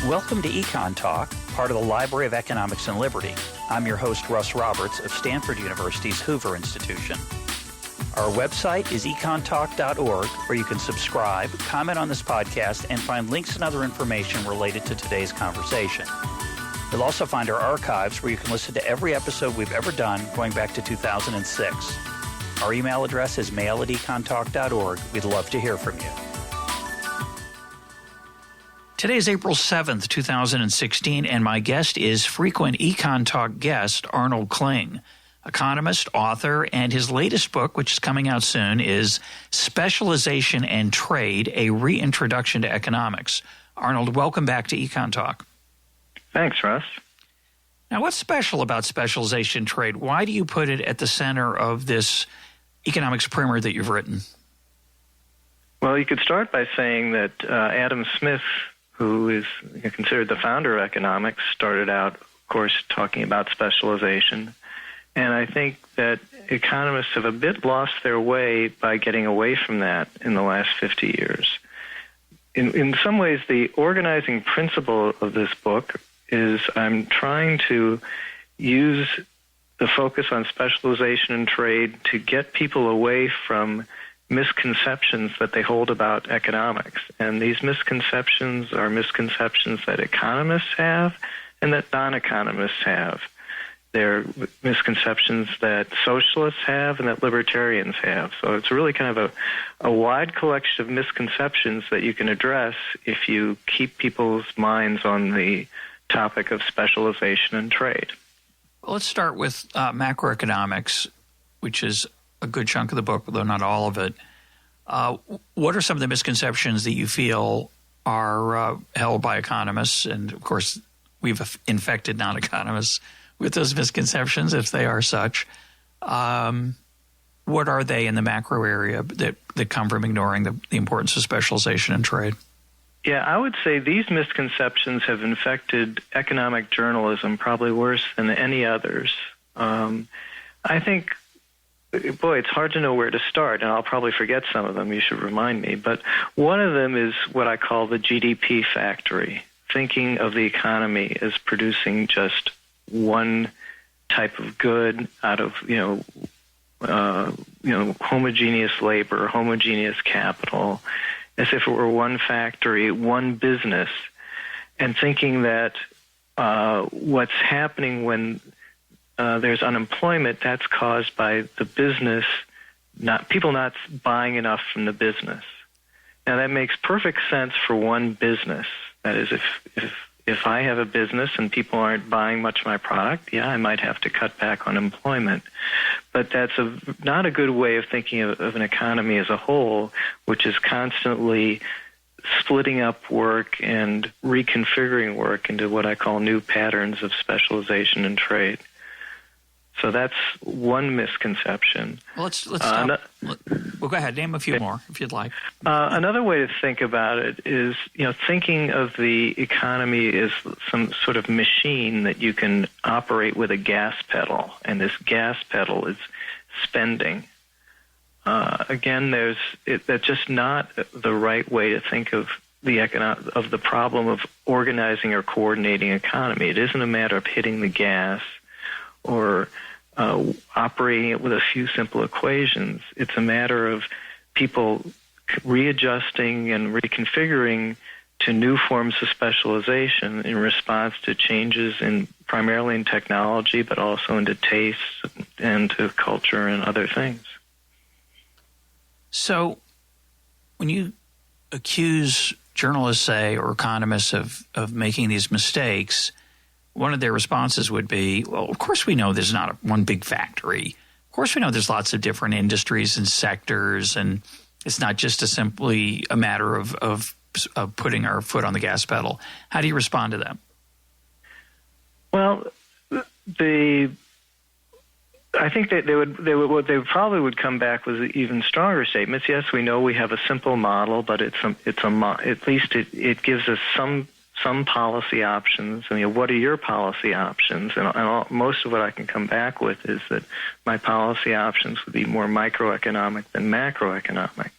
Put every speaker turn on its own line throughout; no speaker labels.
Welcome to EconTalk, part of the Library of Economics and Liberty. I'm your host, Russ Roberts of Stanford University's Hoover Institution. Our website is econtalk.org, where you can subscribe, comment on this podcast, and find links and other information related to today's conversation. You'll also find our archives where you can listen to every episode we've ever done going back to 2006. Our email address is mail@econtalk.org. We'd love to hear from you. Today is April 7th, 2016, and my guest is frequent EconTalk guest Arnold Kling, economist, author, and his latest book, which is coming out soon, is Specialization and Trade, a Reintroduction to Economics. Arnold, welcome back to EconTalk.
Thanks, Russ.
Now, what's special about specialization trade? Why do you put it at the center of this economics primer that you've written?
Well, you could start by saying that Adam Smith, who is considered the founder of economics, started out, of course, talking about specialization. And I think that economists have a bit lost their way by getting away from that in the last 50 years. In some ways, the organizing principle of this book is I'm trying to use the focus on specialization and trade to get people away from misconceptions that they hold about economics. And these misconceptions are misconceptions that economists have and that non-economists have. They're misconceptions that socialists have and that libertarians have. So it's really kind of a wide collection of misconceptions that you can address if you keep people's minds on the topic of specialization and trade.
Well, let's start with macroeconomics, which is a good chunk of the book, though not all of it. What are some of the misconceptions that you feel are held by economists? And, of course, we've infected non-economists with those misconceptions, if they are such. What are they in the macro area that come from ignoring the importance of specialization and trade?
Yeah, I would say these misconceptions have infected economic journalism probably worse than any others. I think, boy, it's hard to know where to start, and I'll probably forget some of them. You should remind me. But one of them is what I call the Gdp Factory, thinking of the economy as producing just one type of good out of, homogeneous labor, homogeneous capital, as if it were one factory, one business, and thinking that what's happening when there's unemployment, that's caused by the business, people not buying enough from the business. Now, that makes perfect sense for one business. That is, if I have a business and people aren't buying much of my product, yeah, I might have to cut back on employment. But that's not a good way of thinking of an economy as a whole, which is constantly splitting up work and reconfiguring work into what I call new patterns of specialization and trade. So that's one misconception.
Well, let's stop. Well, go ahead. Name a few more, if you'd like.
Another way to think about it is, thinking of the economy as some sort of machine that you can operate with a gas pedal, and this gas pedal is spending. Again, that's just not the right way to think of the problem of organizing or coordinating economy. It isn't a matter of hitting the gas or operating it with a few simple equations. It's a matter of people readjusting and reconfiguring to new forms of specialization in response to changes primarily in technology, but also into tastes and to culture and other things.
So when you accuse journalists, say, or economists of making these mistakes, one of their responses would be, well, of course we know there's not one big factory. Of course we know there's lots of different industries and sectors, and it's not just simply a matter of putting our foot on the gas pedal. How do you respond to that?
Well, I think that they probably would come back with even stronger statements. Yes, we know we have a simple model, but at least it gives us some policy options. What are your policy options? And most of what I can come back with is that my policy options would be more microeconomic than macroeconomic.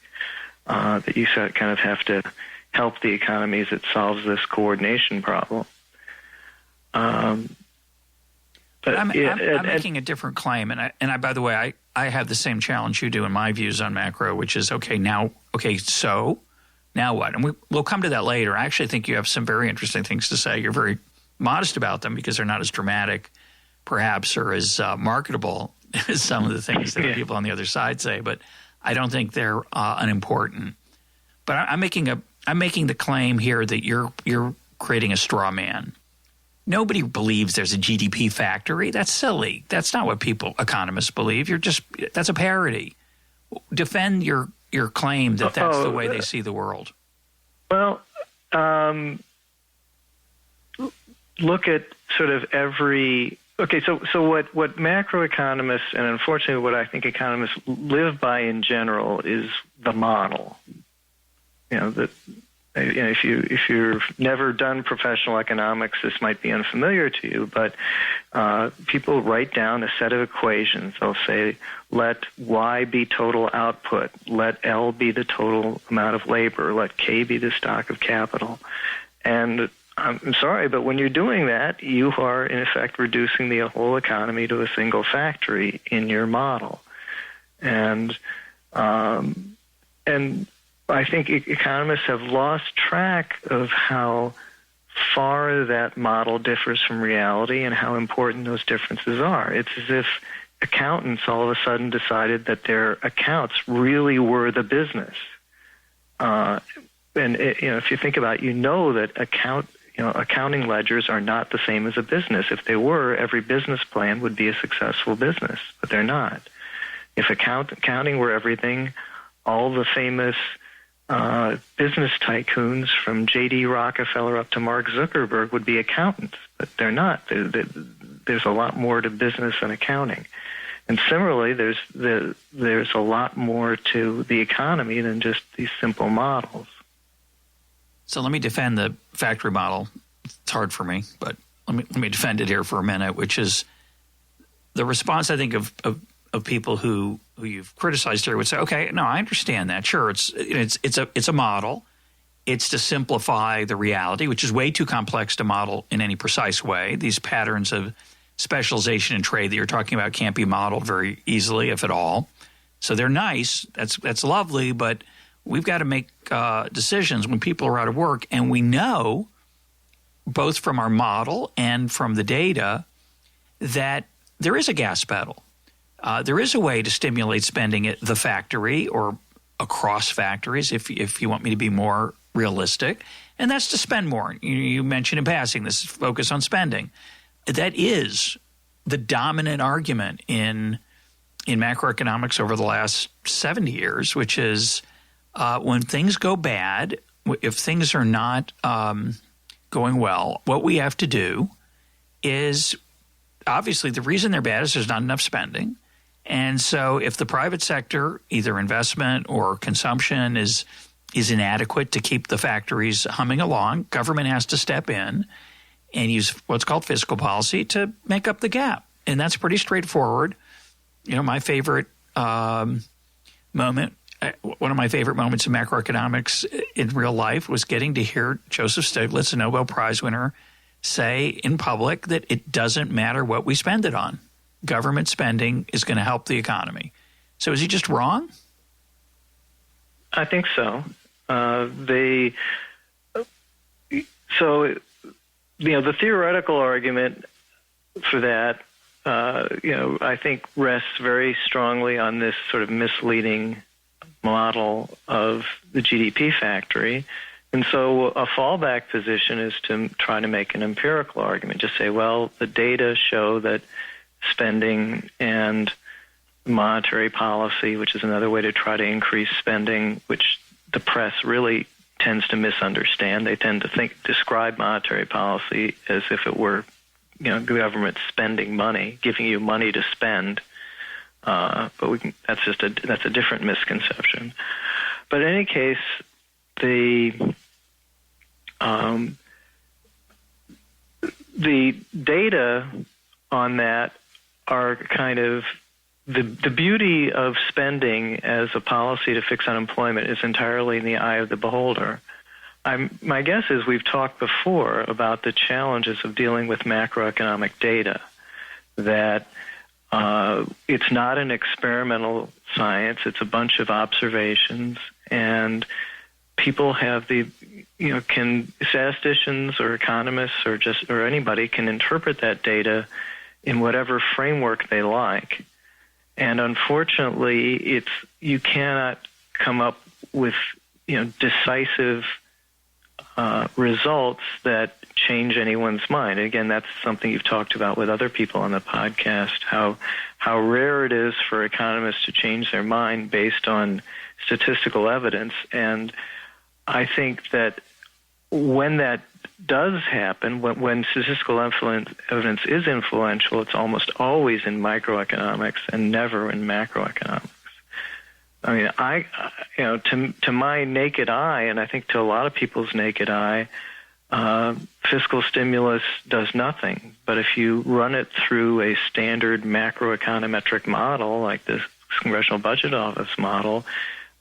That you kind of have to help the economy as it solves this coordination problem.
But I'm making a different claim, and I by the way, I have the same challenge you do in my views on macro, which is so now what? And we'll come to that later. I actually think you have some very interesting things to say. You're very modest about them because they're not as dramatic, perhaps, or as marketable as some of the things that people on the other side say. But I don't think they're unimportant. But I'm making the claim here that you're creating a straw man. Nobody believes there's a GDP factory. That's silly. That's not what economists believe. That's a parody. Defend your claim that that's the way they see the world.
Well, look at sort of every. Okay, so what macroeconomists and unfortunately what I think economists live by in general is the model. If you've never done professional economics, this might be unfamiliar to you, but people write down a set of equations. They'll say, let Y be total output, let L be the total amount of labor, let K be the stock of capital. And I'm sorry, but when you're doing that, you are in effect reducing the whole economy to a single factory in your model. And I think economists have lost track of how far that model differs from reality and how important those differences are. It's as if accountants all of a sudden decided that their accounts really were the business. If you think about it, that accounting ledgers are not the same as a business. If they were, every business plan would be a successful business, but they're not. If accounting were everything, all the famous business tycoons from J.D. Rockefeller up to Mark Zuckerberg would be accountants, but they're not. There's a lot more to business than accounting. And similarly, there's a lot more to the economy than just these simple models.
So let me defend the factory model. It's hard for me, but let me defend it here for a minute, which is the response, I think, of people who you've criticized here would say, okay, no, I understand that. Sure, it's a model. It's to simplify the reality, which is way too complex to model in any precise way. These patterns of specialization in trade that you're talking about can't be modeled very easily, if at all. So they're nice. That's lovely, but we've got to make decisions when people are out of work. And we know, both from our model and from the data, that there is a gas pedal. There is a way to stimulate spending at the factory or across factories, if you want me to be more realistic, and that's to spend more. You mentioned in passing this focus on spending. That is the dominant argument in macroeconomics over the last 70 years, which is when things go bad, if things are not going well, what we have to do is, obviously the reason they're bad is there's not enough spending. And so if the private sector, either investment or consumption, is inadequate to keep the factories humming along, government has to step in and use what's called fiscal policy to make up the gap. And that's pretty straightforward. My favorite moment, one of my favorite moments in macroeconomics in real life was getting to hear Joseph Stiglitz, a Nobel Prize winner, say in public that it doesn't matter what we spend it on. Government spending is going to help the economy. So is he just wrong?
I think so. The theoretical argument for that, I think rests very strongly on this sort of misleading model of the GDP factory. And so a fallback position is to try to make an empirical argument. Just say, well, the data show that spending and monetary policy, which is another way to try to increase spending, which the press really tends to misunderstand. They tend to describe monetary policy as if it were, government spending money, giving you money to spend. But that's a different misconception. But in any case, the data on that are kind of the beauty of spending as a policy to fix unemployment is entirely in the eye of the beholder. my guess is we've talked before about the challenges of dealing with macroeconomic data, that it's not an experimental science. It's a bunch of observations, and people have statisticians or economists or anybody can interpret that data in whatever framework they like. And unfortunately, you cannot come up with decisive results that change anyone's mind. Again, that's something you've talked about with other people on the podcast, how rare it is for economists to change their mind based on statistical evidence. And I think that when that does happen, when statistical evidence is influential, it's almost always in microeconomics and never in macroeconomics. I mean, to my naked eye, and I think to a lot of people's naked eye, fiscal stimulus does nothing. But if you run it through a standard macroeconometric model like this Congressional Budget Office model,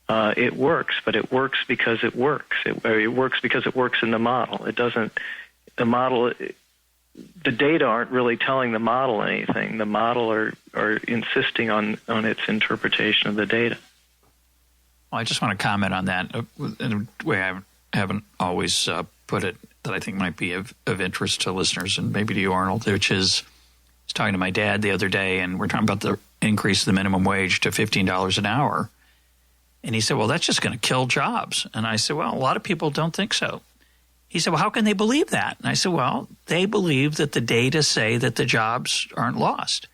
it works. But it works because it works. It works because it works in the model. It doesn't. The model. The data aren't really telling the model anything. The model are insisting on its interpretation of the data.
Well, I just want to comment on that in a way I haven't always put it, that I think might be of interest to listeners and maybe to you, Arnold, which is, I was talking to my dad the other day, and we're talking about the increase of the minimum wage to $15 an hour. And he said, well, that's just going to kill jobs. And I said, well, a lot of people don't think so. He said, well, how can they believe that? And I said, well, they believe that the data say that the jobs aren't lost.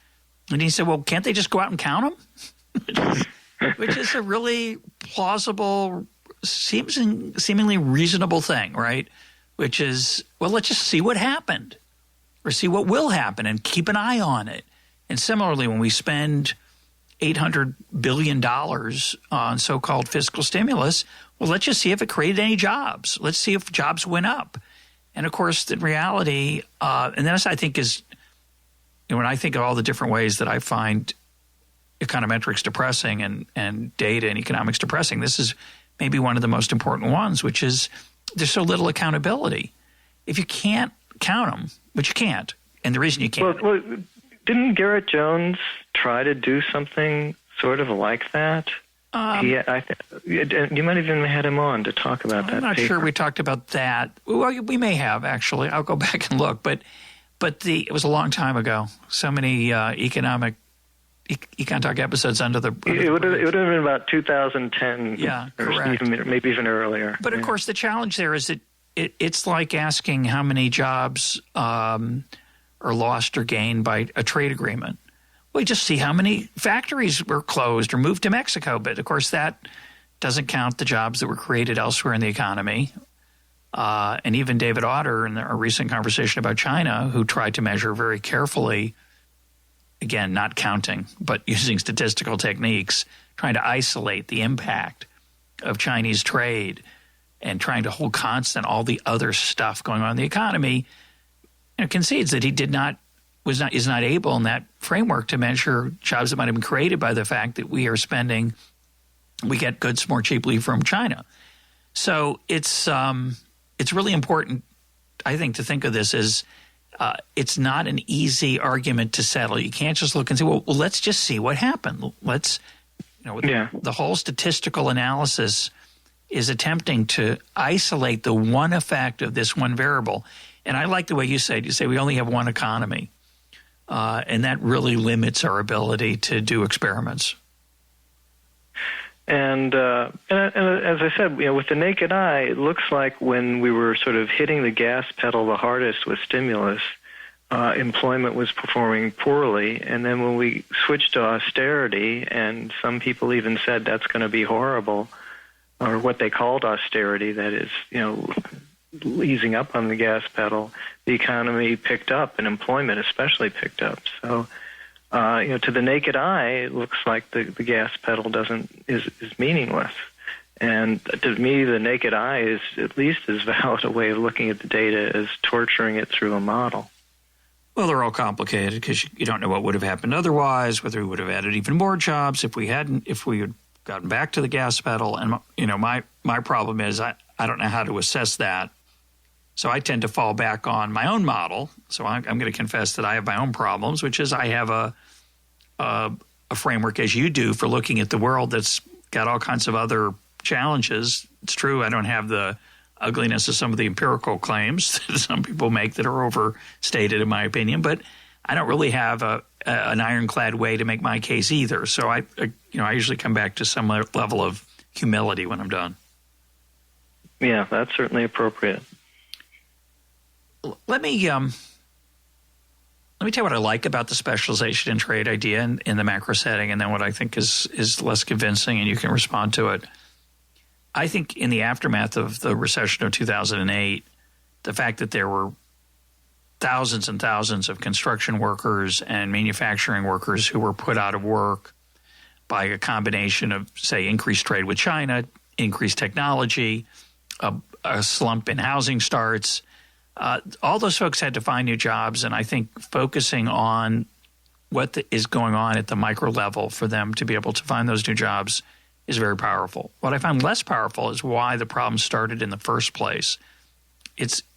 And he said, well, can't they just go out and count them? Which is a really plausible, seemingly reasonable thing, right? Which is, well, let's just see what happened or see what will happen and keep an eye on it. And similarly, when we spend $800 billion on so-called fiscal stimulus, well, let's just see if it created any jobs. Let's see if jobs went up. And, of course, in reality, and this I think is, when I think of all the different ways that I find econometrics depressing and data and economics depressing, this is maybe one of the most important ones, which is there's so little accountability. If you can't count them, which you can't, and the reason you can't.
Well, didn't Garrett Jones try to do something sort of like that? You might have even had him on to talk about that.
I'm not sure we talked about that. Well, we may have, actually. I'll go back and look. But it was a long time ago. So many EconTalk episodes under the
it would have been about 2010.
Yeah,
or
correct.
Maybe even earlier.
But, of course, the challenge there is that it's like asking how many jobs are lost or gained by a trade agreement. We just see how many factories were closed or moved to Mexico. But, of course, that doesn't count the jobs that were created elsewhere in the economy. And even David Autor, in a recent conversation about China, who tried to measure very carefully, again, not counting, but using statistical techniques, trying to isolate the impact of Chinese trade and trying to hold constant all the other stuff going on in the economy, concedes that he is not able in that framework to measure jobs that might have been created by the fact that we get goods more cheaply from China. So it's really important, I think, to think of this as it's not an easy argument to settle. You can't just look and say, well, let's just see what happened. The whole statistical analysis is attempting to isolate the one effect of this one variable. And I like the way you say we only have one economy. And that really limits our ability to do experiments. And as I said, with the naked eye, it looks like when we were sort of hitting the gas pedal the hardest with stimulus, employment was performing poorly. And then when we switched to austerity, and some people even said that's going to be horrible, or what they called austerity, that is, easing up on the gas pedal, the economy picked up, and employment especially picked up. So, to the naked eye, it looks like the gas pedal is meaningless. And to me, the naked eye is at least as valid a way of looking at the data as torturing it through a model. Well, they're all complicated because you don't know what would have happened otherwise, whether we would have added even more jobs if we had gotten back to the gas pedal. And my problem is I don't know how to assess that. So I tend to fall back on my own model. So I'm going to confess that I have my own problems, which is I have a framework, as you do, for looking at the world that's got all kinds of other challenges. It's true I don't have the ugliness of some of the empirical claims that some people make that are overstated, in my opinion, but I don't really have an ironclad way to make my case either. So I usually come back to some level of humility when I'm done.
Yeah, that's certainly appropriate.
Let me tell you what I like about the specialization in trade idea in the macro setting, and then what I think is less convincing, and you can respond to it. I think in the aftermath of the recession of 2008, the fact that there were thousands and thousands of construction workers and manufacturing workers who were put out of work by a combination of, say, increased trade with China, increased technology, a slump in housing starts, all those folks had to find new jobs, and I think focusing on what is going on at the micro level for them to be able to find those new jobs is very powerful. What I find less powerful is why the problem started in the first place.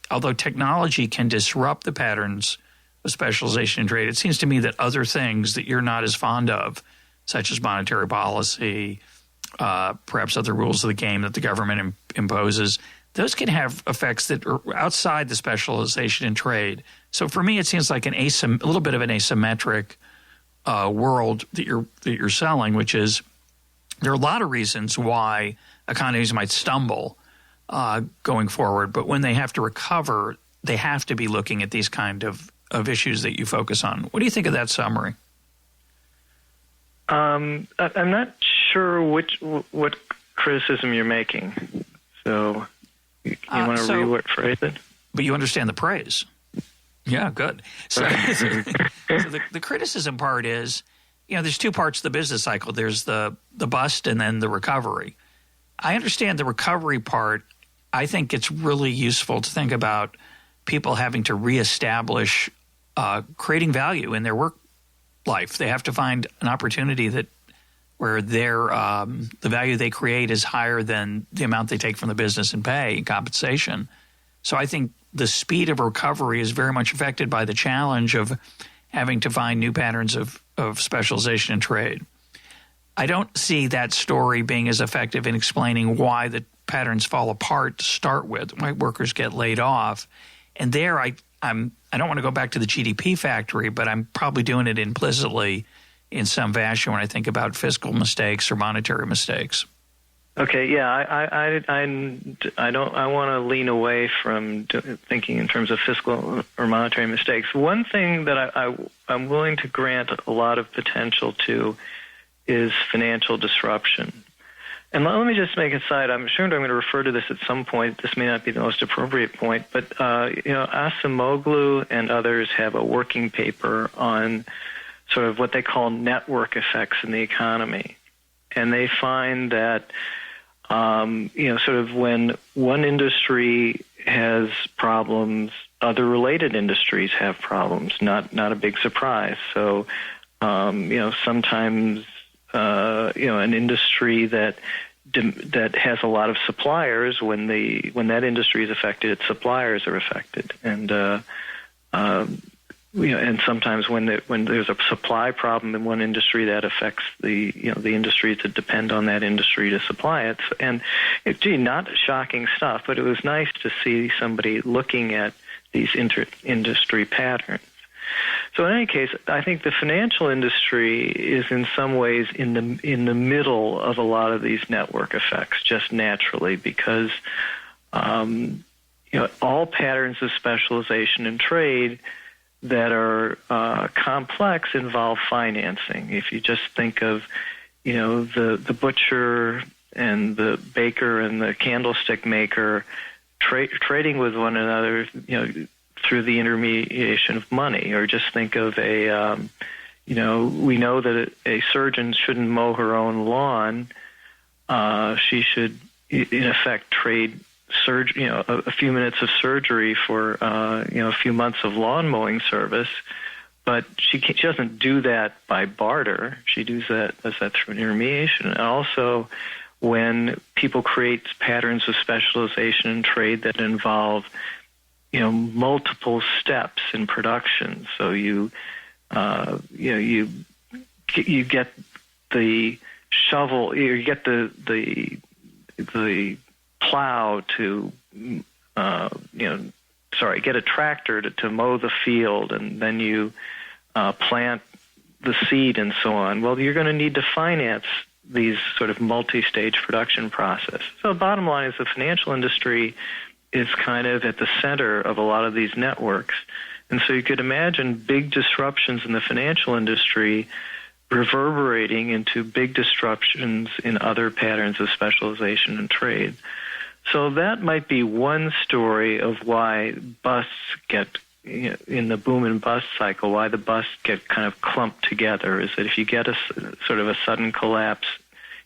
Although technology can disrupt the patterns of specialization in trade, it seems to me that other things that you're not as fond of, such as monetary policy, perhaps other rules of the game that the government imposes, those can have effects that are outside the specialization in trade. So for me, it seems like a little bit of an asymmetric world that you're selling, which is there are a lot of reasons why economies might stumble going forward, but when they have to recover, they have to be looking at these kind of issues that you focus on. What do you think of that summary?
I'm not sure what criticism you're making. So you want to rephrase it?
But you understand the praise. Yeah, good. So the criticism part is, there's two parts of the business cycle. There's the bust and then the recovery. I understand the recovery part. I think it's really useful to think about people having to reestablish creating value in their work life. They have to find an opportunity where the value they create is higher than the amount they take from the business in pay and compensation. So I think the speed of recovery is very much affected by the challenge of having to find new patterns of specialization in trade. I don't see that story being as effective in explaining why the patterns fall apart to start with, why workers get laid off. And there I don't want to go back to the GDP Factory, but I'm probably doing it implicitly in some fashion when I think about fiscal mistakes or monetary mistakes.
Okay, yeah, I want to lean away from thinking in terms of fiscal or monetary mistakes. One thing that I'm willing to grant a lot of potential to is financial disruption. And let me just make a side. I'm sure I'm going to refer to this at some point. This may not be the most appropriate point, but Acemoglu and others have a working paper on sort of what they call network effects in the economy. And they find that sort of when one industry has problems, other related industries have problems. Not a big surprise. So, sometimes an industry that has a lot of suppliers, when that industry is affected, its suppliers are affected, and and sometimes when there's a supply problem in one industry, that affects the industries that depend on that industry to supply it. And not shocking stuff, but it was nice to see somebody looking at these industry patterns. So in any case, I think the financial industry is in some ways in the middle of a lot of these network effects, just naturally, because all patterns of specialization in trade that are complex involve financing. If you just think of, the butcher and the baker and the candlestick maker trading with one another, through the intermediation of money, or just think of we know that a surgeon shouldn't mow her own lawn. She should, in effect, trade a few minutes of surgery for a few months of lawn mowing service, but she doesn't do that by barter. She does that through intermediation. And also, when people create patterns of specialization in trade that involve, multiple steps in production. So you get the shovel, you get the plow to, get a tractor to mow the field, and then you plant the seed and so on. Well, you're going to need to finance these sort of multi-stage production process. So the bottom line is the financial industry is kind of at the center of a lot of these networks. And so you could imagine big disruptions in the financial industry reverberating into big disruptions in other patterns of specialization and trade. So that might be one story of why busts get, in the boom and bust cycle, why the busts get kind of clumped together, is that if you get a sort of a sudden collapse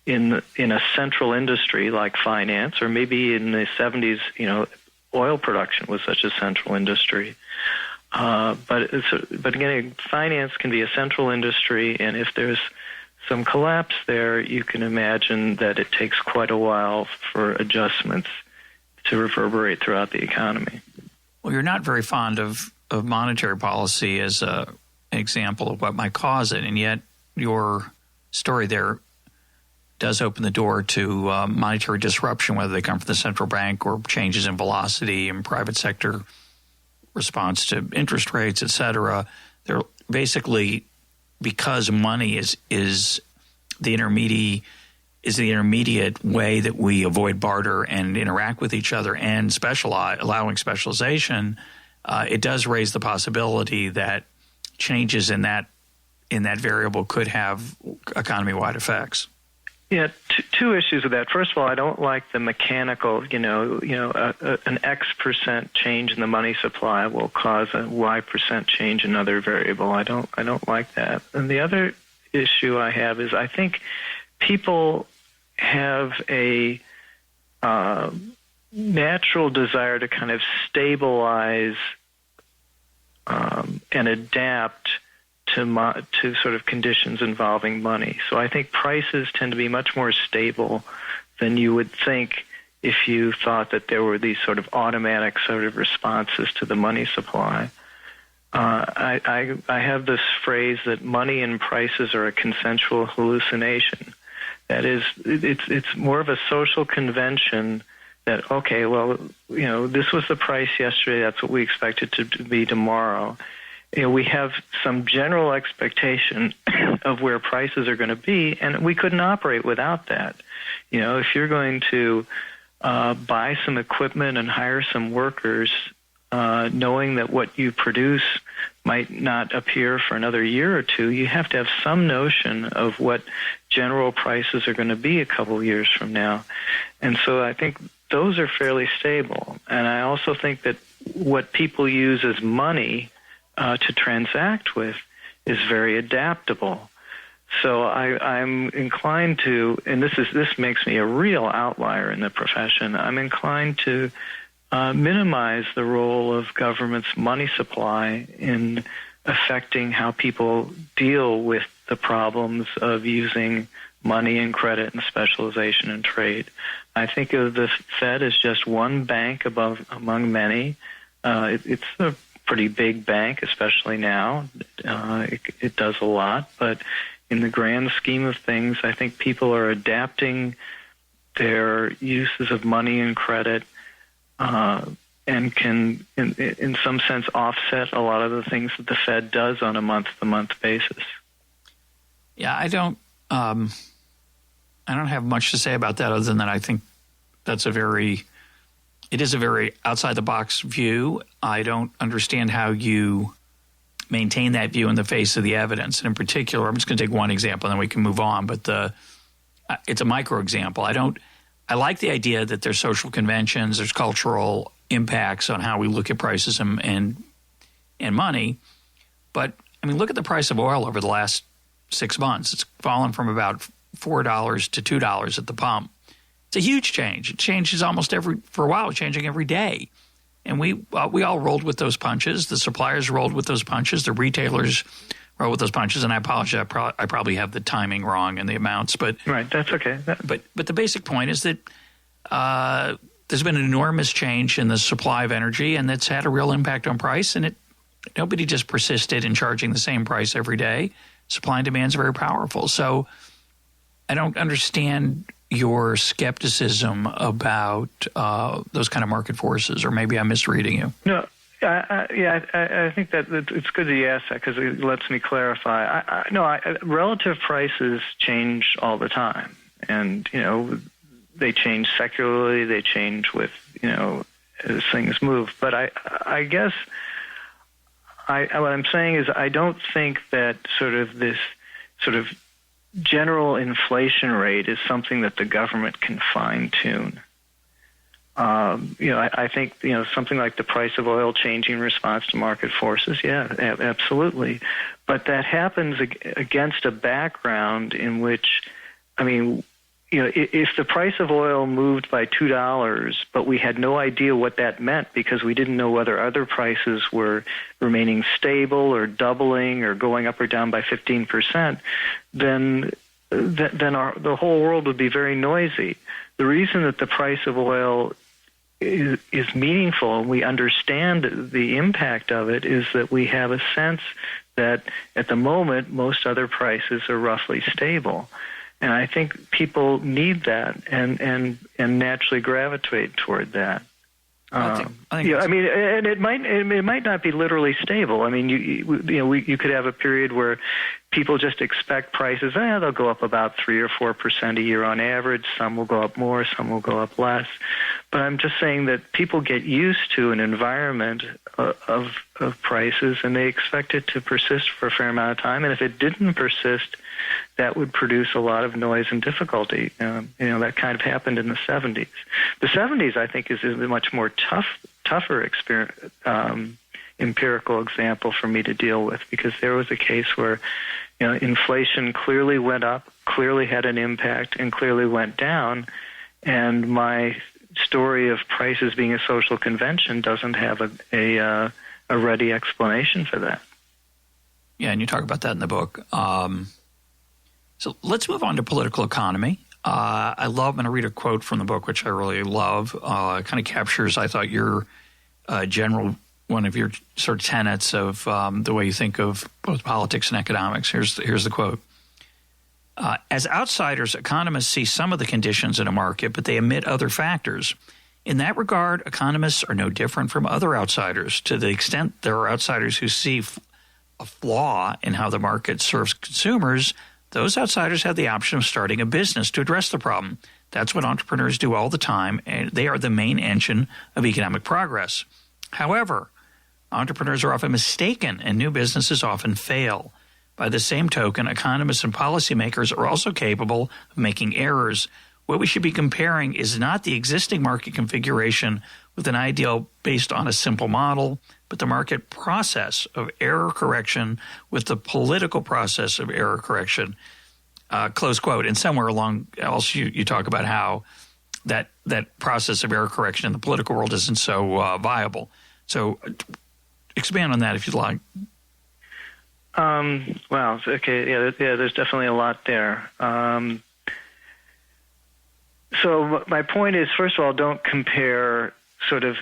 in a central industry like finance, or maybe in the 70s, oil production was such a central industry. But again, finance can be a central industry, and if there's some collapse there, you can imagine that it takes quite a while for adjustments to reverberate throughout the economy.
Well, you're not very fond of monetary policy as an example of what might cause it, and yet your story there does open the door to monetary disruption, whether they come from the central bank or changes in velocity and private sector response to interest rates, et cetera. They're basically, because money is the intermediate way that we avoid barter and interact with each other and allowing specialization, it does raise the possibility that changes in that variable could have economy-wide effects.
Yeah, two issues with that. First of all, I don't like the mechanical, an X% change in the money supply will cause a Y% change in another variable. I don't like that. And the other issue I have is I think people have a natural desire to kind of stabilize and adapt to sort of conditions involving money. So I think prices tend to be much more stable than you would think if you thought that there were these sort of automatic sort of responses to the money supply. I have this phrase that money and prices are a consensual hallucination. That is, it's more of a social convention that, okay, well, this was the price yesterday, that's what we expect it to be tomorrow. We have some general expectation of where prices are going to be, and we couldn't operate without that. If you're going to buy some equipment and hire some workers, knowing that what you produce might not appear for another year or two, you have to have some notion of what general prices are going to be a couple of years from now. And so I think those are fairly stable. And I also think that what people use as money to transact with is very adaptable. So I'm inclined to, and this makes me a real outlier in the profession, I'm inclined to minimize the role of government's money supply in affecting how people deal with the problems of using money and credit and specialization and trade. I think of the Fed as just one bank among many. It's a pretty big bank, especially now. It does a lot, but in the grand scheme of things, I think people are adapting their uses of money and credit and can, in some sense, offset a lot of the things that the Fed does on a month-to-month basis.
Yeah, I don't have much to say about that other than that I think it is a very outside-the-box view. I don't understand how you maintain that view in the face of the evidence. And in particular, I'm just going to take one example, and then we can move on. But it's a micro example. I like the idea that there's social conventions, there's cultural impacts on how we look at prices and money. But I mean, look at the price of oil over the last 6 months. It's fallen from about $4 to $2 at the pump. It's a huge change. It changes for a while, changing every day. And we all rolled with those punches. The suppliers rolled with those punches. The retailers roll with those punches. And I apologize, I probably have the timing wrong and the amounts, but
right, that's okay.
But the basic point is that there's been an enormous change in the supply of energy, and that's had a real impact on price. And nobody just persisted in charging the same price every day. Supply and demand is very powerful. So I don't understand your skepticism about those kind of market forces, or maybe I'm misreading you.
No, I think that it's good that you asked that because it lets me clarify. Relative prices change all the time, and they change secularly. They change with as things move. But I guess what I'm saying is I don't think that this general inflation rate is something that the government can fine-tune. I think something like the price of oil changing in response to market forces. Yeah, absolutely. But that happens against a background in which, if the price of oil moved by $2, but we had no idea what that meant because we didn't know whether other prices were remaining stable or doubling or going up or down by 15%, then the whole world would be very noisy. The reason that the price of oil is meaningful and we understand the impact of it is that we have a sense that at the moment most other prices are roughly stable. And I think people need that and naturally gravitate toward that. And it might not be literally stable. You could have a period where people just expect prices. They'll go up about 3 or 4% a year on average. Some will go up more, some will go up less. But I'm just saying that people get used to an environment of prices, and they expect it to persist for a fair amount of time. And if it didn't persist, that would produce a lot of noise and difficulty. That kind of happened in the 70s. The 70s, I think, is a much more tougher empirical example for me to deal with, because there was a case where inflation clearly went up, clearly had an impact, and clearly went down. And my story of prices being a social convention doesn't have a ready explanation for that.
Yeah, and you talk about that in the book. So let's move on to political economy. I'm going to read a quote from the book, which I really love. It kind of captures, I thought, your one of your sort of tenets of the way you think of both politics and economics. Here's the quote. As outsiders, economists see some of the conditions in a market, but they omit other factors. In that regard, economists are no different from other outsiders. To the extent there are outsiders who see a flaw in how the market serves consumers, those outsiders have the option of starting a business to address the problem. That's what entrepreneurs do all the time, and they are the main engine of economic progress. However, entrepreneurs are often mistaken, and new businesses often fail. By the same token, economists and policymakers are also capable of making errors. What we should be comparing is not the existing market configuration with an ideal based on a simple model, but the market process of error correction with the political process of error correction. Close quote. And somewhere along else you talk about how that process of error correction in the political world isn't so viable. So expand on that if you'd like.
Wow. Okay. Yeah. There's definitely a lot there. So my point is, first of all, don't compare sort of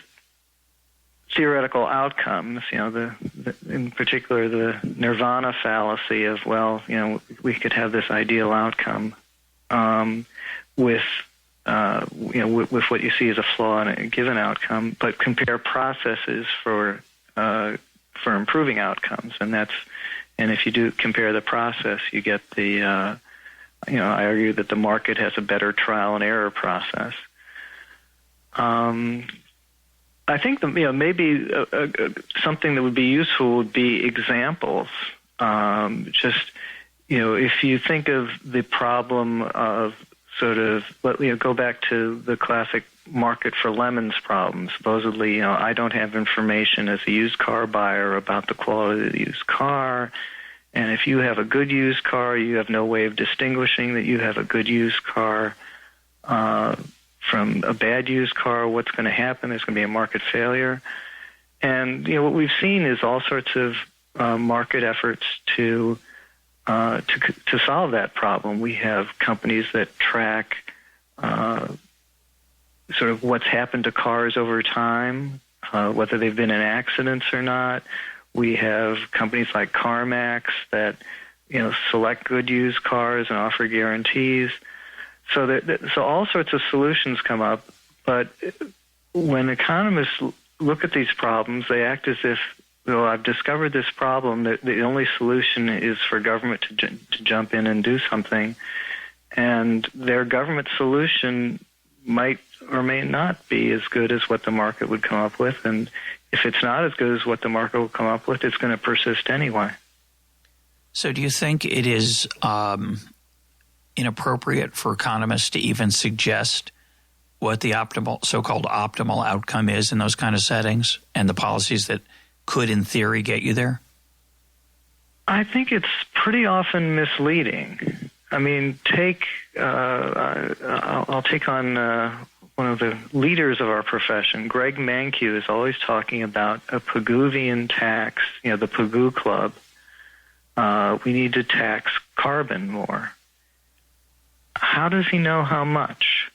theoretical outcomes. In particular, the nirvana fallacy of, we could have this ideal outcome, with what you see as a flaw in a given outcome, but compare processes for improving outcomes, and if you do compare the process, you get the, I argue that the market has a better trial and error process. I think that, maybe something that would be useful would be examples. If you think of the problem of go back to the classic market for lemons problem. Supposedly, I don't have information as a used car buyer about the quality of the used car. And if you have a good used car, you have no way of distinguishing that you have a good used car from a bad used car. What's going to happen? There's going to be a market failure. And, what we've seen is all sorts of market efforts to solve that problem. We have companies that track sort of what's happened to cars over time, whether they've been in accidents or not. We have companies like CarMax that select good used cars and offer guarantees. So all sorts of solutions come up. But when economists look at these problems, they act as if, I've discovered this problem. The only solution is for government to jump in and do something. And their government solution might or may not be as good as what the market would come up with. And if it's not as good as what the market will come up with, it's going to persist anyway.
So do you think it is inappropriate for economists to even suggest what the so-called optimal outcome is in those kind of settings and the policies that could, in theory, get you there?
I think it's pretty often misleading. I mean, I'll take on one of the leaders of our profession. Greg Mankiw is always talking about a Pigouvian tax, the Pigou Club. We need to tax carbon more. How does he know how much?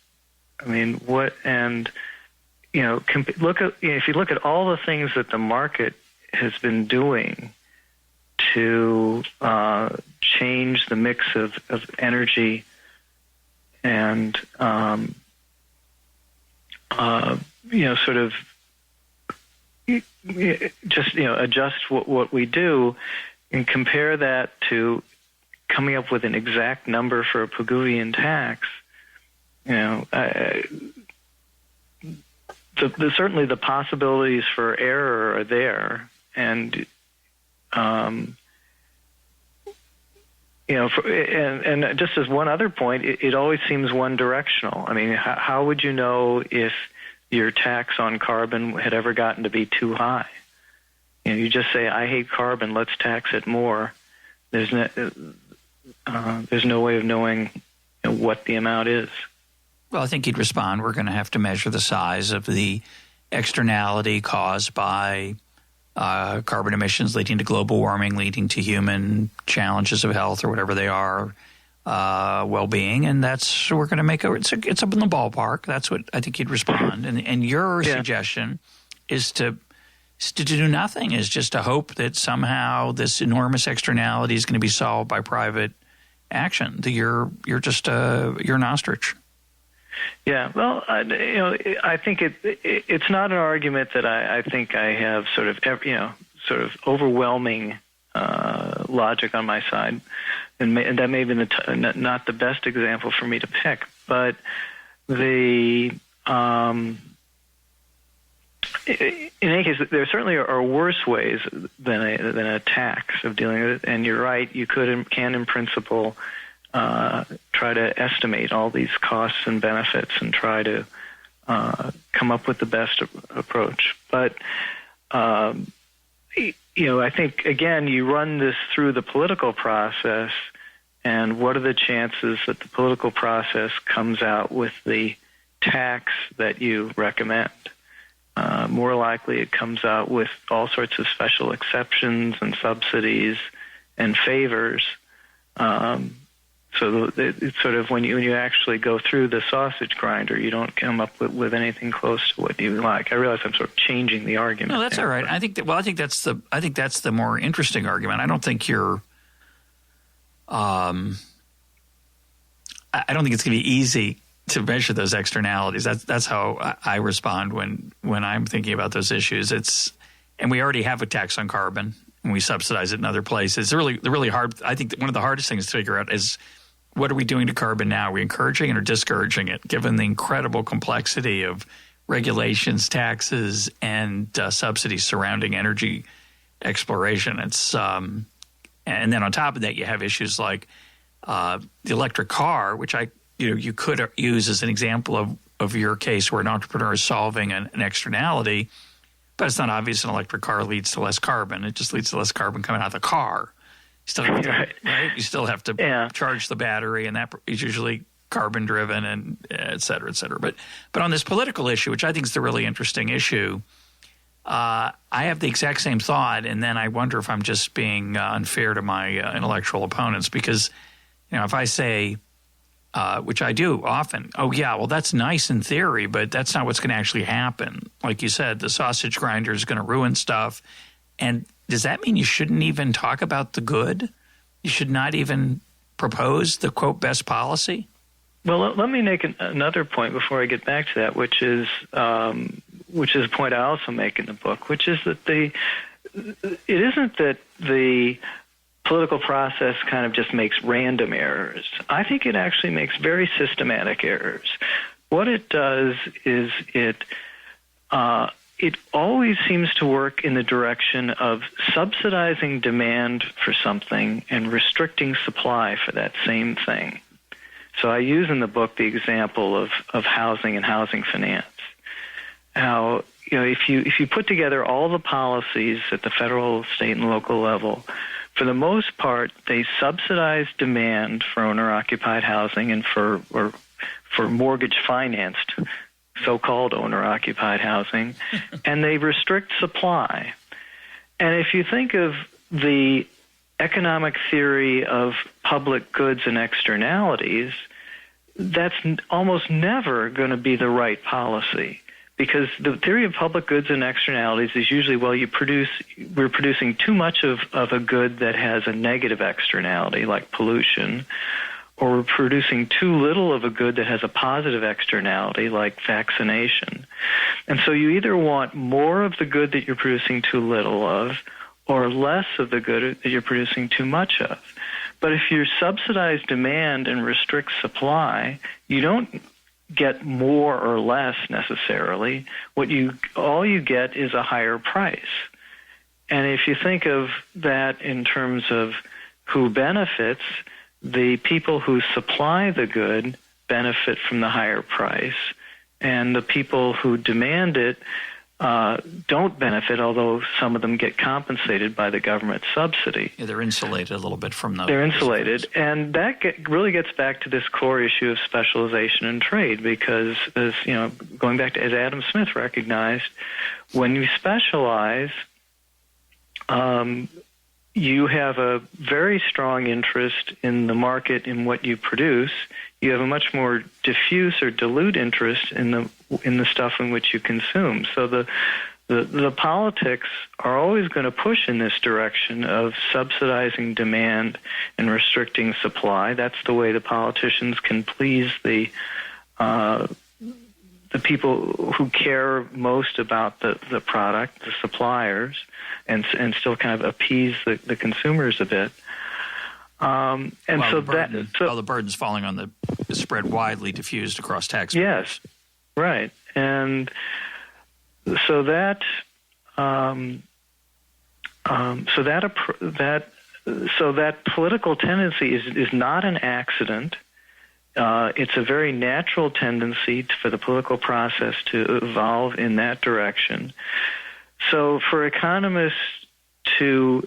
I mean, what? And if you look at all the things that the market has been doing to change the mix of energy and sort of just adjust what we do, and compare that to coming up with an exact number for a Pigouvian tax, certainly the possibilities for error are there, and and just as one other point, it always seems one-directional. I mean, how would you know if your tax on carbon had ever gotten to be too high? You just say, I hate carbon, let's tax it more. There's no way of knowing what the amount is.
Well, I think he'd respond, we're going to have to measure the size of the externality caused by carbon emissions leading to global warming, leading to human challenges of health or whatever they are, well-being, and we're going to make it's up in the ballpark. That's what I think he'd respond. And your suggestion is to do nothing, is just to hope that somehow this enormous externality is going to be solved by private action. That you're an ostrich.
Yeah, well, I think it's not an argument that I think I have sort of overwhelming logic on my side, and that may be not the best example for me to pick. But in any case, there certainly are worse ways than a tax of dealing with it. And you're right, you can in principle try to estimate all these costs and benefits and try to come up with the best approach. But I think, again, you run this through the political process, and what are the chances that the political process comes out with the tax that you recommend? More likely it comes out with all sorts of special exceptions and subsidies and favors. So it's sort of when you actually go through the sausage grinder, you don't come up with anything close to what you like. I realize I'm sort of changing the argument.
No, that's all right. I think that's the more interesting argument. I don't think you're. I don't think it's going to be easy to measure those externalities. That's how I respond when I'm thinking about those issues. And we already have a tax on carbon, and we subsidize it in other places. The really hard. I think that one of the hardest things to figure out is, what are we doing to carbon now? Are we encouraging it or discouraging it, given the incredible complexity of regulations, taxes, and subsidies surrounding energy exploration? And then on top of that, you have issues like the electric car, which you could use as an example of your case where an entrepreneur is solving an externality, but it's not obvious an electric car leads to less carbon. It just leads to less carbon coming out of the car. You still have to, right? You still have to charge the battery, and that is usually carbon driven, and et cetera, et cetera. But on this political issue, which I think is the really interesting issue, I have the exact same thought, and then I wonder if I'm just being unfair to my intellectual opponents because, if I say, which I do often, oh, yeah, well, that's nice in theory, but that's not what's going to actually happen. Like you said, the sausage grinder is going to ruin stuff. And does that mean you shouldn't even talk about the good? You should not even propose the, quote, best policy?
Well, let me make another point before I get back to that, which is a point I also make in the book, which is that it isn't that the political process kind of just makes random errors. I think it actually makes very systematic errors. What it does is it always seems to work in the direction of subsidizing demand for something and restricting supply for that same thing. So I use in the book the example of housing and housing finance. How, if you put together all the policies at the federal, state, and local level, for the most part, they subsidize demand for owner-occupied housing and for mortgage-financed, so-called owner-occupied housing, and they restrict supply. And if you think of the economic theory of public goods and externalities, that's almost never going to be the right policy. Because the theory of public goods and externalities is usually, well, we're producing too much of a good that has a negative externality, like pollution, or we're producing too little of a good that has a positive externality, like vaccination. And so you either want more of the good that you're producing too little of, or less of the good that you're producing too much of. But if you subsidize demand and restrict supply, you don't get more or less necessarily. All you get is a higher price. And if you think of that in terms of who benefits, the people who supply the good benefit from the higher price, and the people who demand it don't benefit, although some of them get compensated by the government subsidy.
Yeah, they're insulated a little bit from those.
They're insulated, and that really gets back to this core issue of specialization in trade, because as going back to, as Adam Smith recognized, when you specialize, you have a very strong interest in the market in what you produce. You have a much more diffuse or dilute interest in the stuff in which you consume. So the politics are always going to push in this direction of subsidizing demand and restricting supply. That's the way the politicians can please the people who care most about the product, the suppliers, and still kind of appease the consumers a bit.
The burden's falling on the spread widely diffused across taxpayers.
Yes, right, and so that political tendency is not an accident. It's a very natural tendency for the political process to evolve in that direction. So for economists to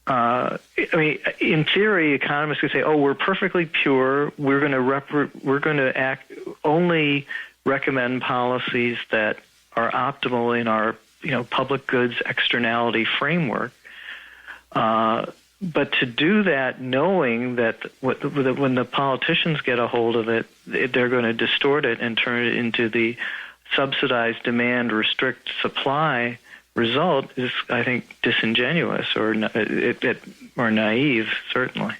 in theory, economists could say, "Oh, we're perfectly pure. We're going to only recommend policies that are optimal in our, public goods externality framework." But to do that, knowing that when the politicians get a hold of it, they're going to distort it and turn it into the subsidized demand, restrict supply result is, I think, disingenuous or naive, certainly.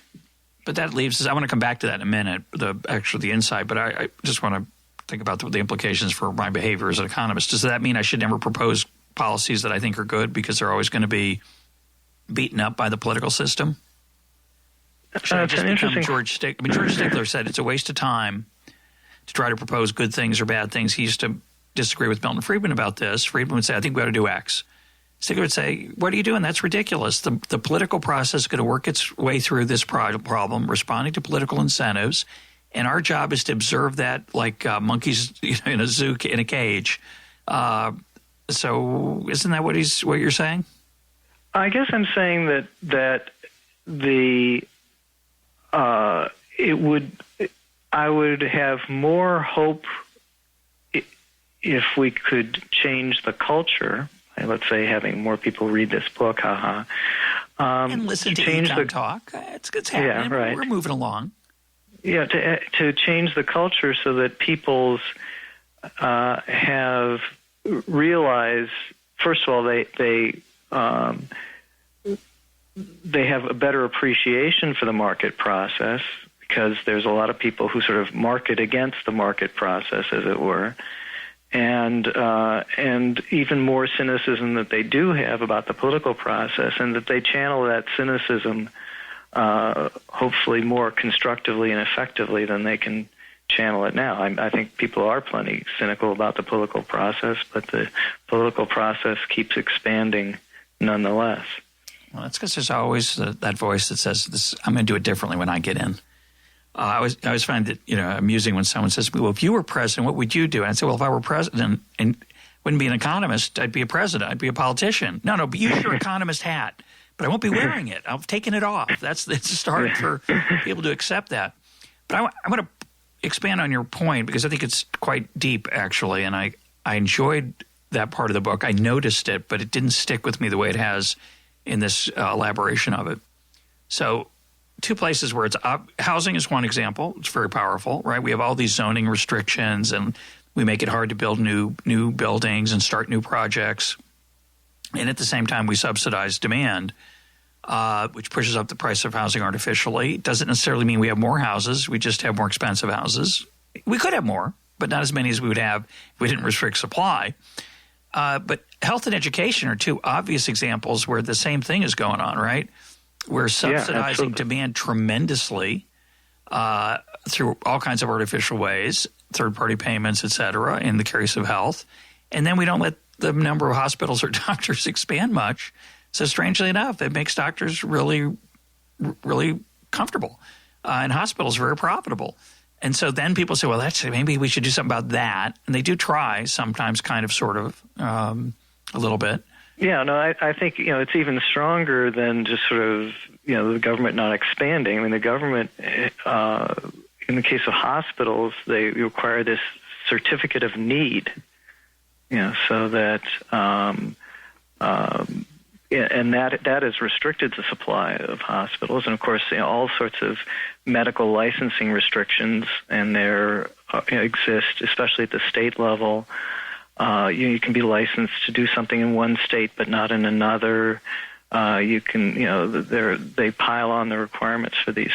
But that leaves us. I want to come back to that in a minute, the insight. But I just want to think about the implications for my behavior as an economist. Does that mean I should never propose policies that I think are good because they're always going to be beaten up by the political system? Should I just become George Stigler? George Stigler said it's a waste of time to try to propose good things or bad things. He used to disagree with Milton Friedman about this. Friedman would say, I think we ought to do X. Stigler would say, what are you doing? That's ridiculous. The political process is going to work its way through this problem, responding to political incentives, and our job is to observe that like monkeys in a zoo, in a cage. So isn't that what you're saying?
I guess I'm saying that I would have more hope if we could change the culture, let's say having more people read this book,
and listen to EconTalk. It's happening.
Yeah, right.
We're moving along.
Yeah, to change the culture so that people's have realized, first of all, they have a better appreciation for the market process, because there's a lot of people who sort of market against the market process, as it were, and even more cynicism that they do have about the political process, and that they channel that cynicism hopefully more constructively and effectively than they can channel it now. I think people are plenty cynical about the political process, but the political process keeps expanding nonetheless.
Well, that's because there's always that voice that says, "This, I'm going to do it differently when I get in." I always find it amusing when someone says, "Well, if you were president, what would you do?" And I say, "Well, if I were president and wouldn't be an economist, I'd be a president. I'd be a politician." No, but use your economist hat. But I won't be wearing it. I've taken it off. It's a start for people to accept that. But I want to expand on your point, because I think it's quite deep, actually, and I enjoyed that part of the book. I noticed it, but it didn't stick with me the way it has in this elaboration of it. So 2 places where it's housing is one example. It's very powerful, right? We have all these zoning restrictions, and we make it hard to build new buildings and start new projects. And at the same time, we subsidize demand, which pushes up the price of housing artificially. It doesn't necessarily mean we have more houses. We just have more expensive houses. We could have more, but not as many as we would have if we didn't restrict supply. But health and education are 2 obvious examples where the same thing is going on, right? We're subsidizing demand tremendously through all kinds of artificial ways, third-party payments, et cetera, in the case of health. And then we don't let the number of hospitals or doctors expand much. So strangely enough, it makes doctors really, really comfortable. And hospitals very profitable. And so then people say, well, maybe we should do something about that. And they do try sometimes, kind of, sort of, a little bit.
Yeah, no, I think, it's even stronger than just sort of, the government not expanding. I mean, the government, in the case of hospitals, they require this certificate of need, so that, and that has restricted the supply of hospitals. And of course, all sorts of medical licensing restrictions, and there exist, especially at the state level. You can be licensed to do something in one state but not in another. You can, they pile on the requirements for these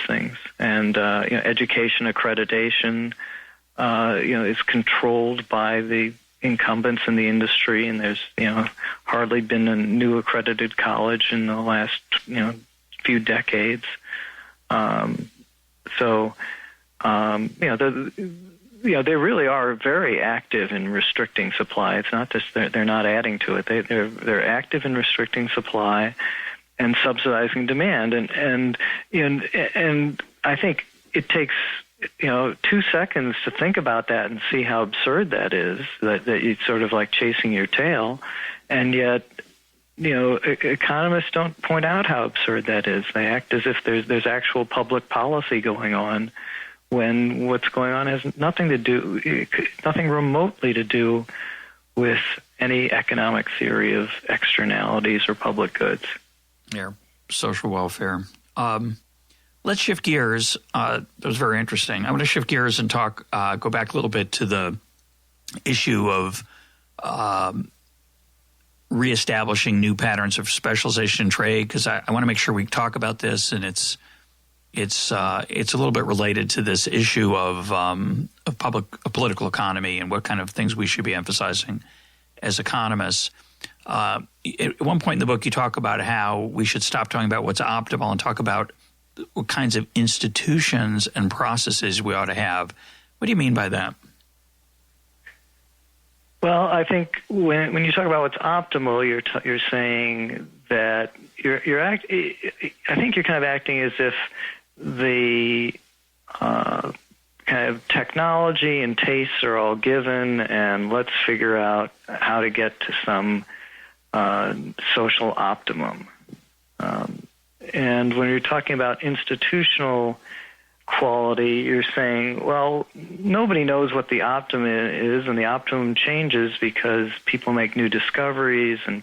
things. And education accreditation, is controlled by the incumbents in the industry, and there's hardly been a new accredited college in the last few decades. They really are very active in restricting supply. It's not just they're not adding to it. They're active in restricting supply and subsidizing demand. And I think it takes 2 seconds to think about that and see how absurd that is. That it's sort of like chasing your tail, and yet economists don't point out how absurd that is. They act as if there's actual public policy going on, when what's going on has nothing remotely to do with any economic theory of externalities or public goods.
Yeah, social welfare. Let's shift gears. That was very interesting. I want to shift gears and go back a little bit to the issue of reestablishing new patterns of specialization in trade, because I want to make sure we talk about this, and it's a little bit related to this issue of political economy and what kind of things we should be emphasizing as economists. At one point in the book, you talk about how we should stop talking about what's optimal and talk about what kinds of institutions and processes we ought to have. What do you mean by that?
Well, I think when you talk about what's optimal, you're saying that I think you're kind of acting as if the kind of technology and tastes are all given, and let's figure out how to get to some social optimum. And when you're talking about institutional quality, you're saying, well, nobody knows what the optimum is, and the optimum changes because people make new discoveries, and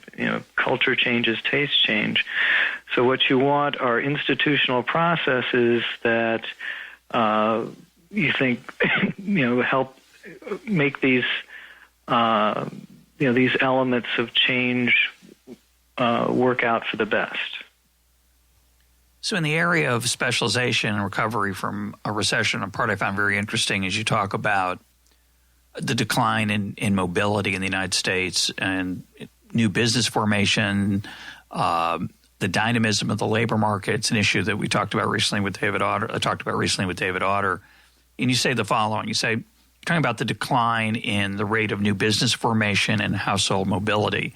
culture changes, taste change. So what you want are institutional processes that you think help make these these elements of change work out for the best.
So in the area of specialization and recovery from a recession, a part I found very interesting is you talk about the decline in mobility in the United States and new business formation, the dynamism of the labor market. It's an issue that we talked about recently with David Otter. And you say the following. You say, talking about the decline in the rate of new business formation and household mobility.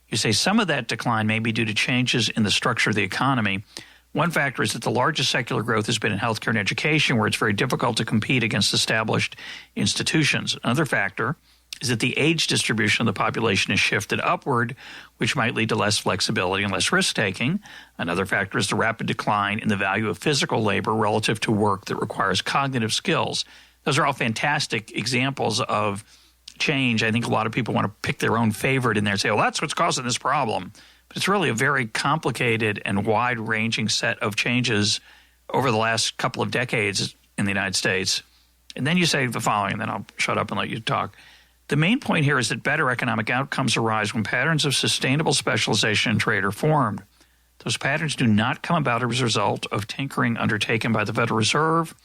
You say some of that decline may be due to changes in the structure of the economy. One factor is that the largest secular growth has been in healthcare and education, where it's very difficult to compete against established institutions. Another factor is that the age distribution of the population has shifted upward, which might lead to less flexibility and less risk-taking. Another factor is the rapid decline in the value of physical labor relative to work that requires cognitive skills. Those are all fantastic examples of change. I think a lot of people want to pick their own favorite in there and say, well, that's what's causing this problem. But it's really a very complicated and wide-ranging set of changes over the last couple of decades in the United States. And then you say the following, and then I'll shut up and let you talk. The main point here is that better economic outcomes arise when patterns of sustainable specialization in trade are formed. Those patterns do not come about as a result of tinkering undertaken by the Federal Reserve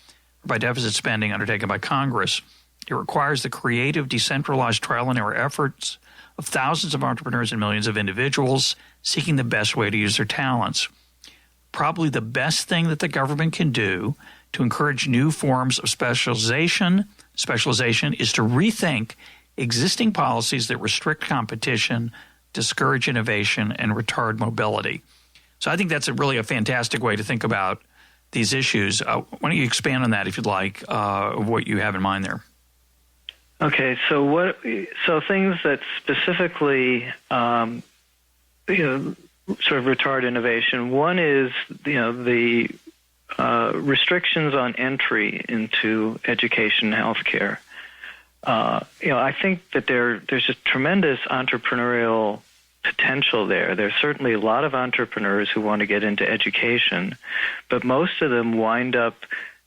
or by deficit spending undertaken by Congress. It requires the creative, decentralized trial-and-error efforts of thousands of entrepreneurs and millions of individuals seeking the best way to use their talents. Probably the best thing that the government can do to encourage new forms of specialization is to rethink existing policies that restrict competition, discourage innovation, and retard mobility. So I think that's really a fantastic way to think about these issues. Why don't you expand on that, if you'd like, what you have in mind there?
Okay, so things that specifically, sort of retard innovation. One is, the restrictions on entry into education and healthcare. I think that there's just tremendous entrepreneurial potential there. There's certainly a lot of entrepreneurs who want to get into education, but most of them wind up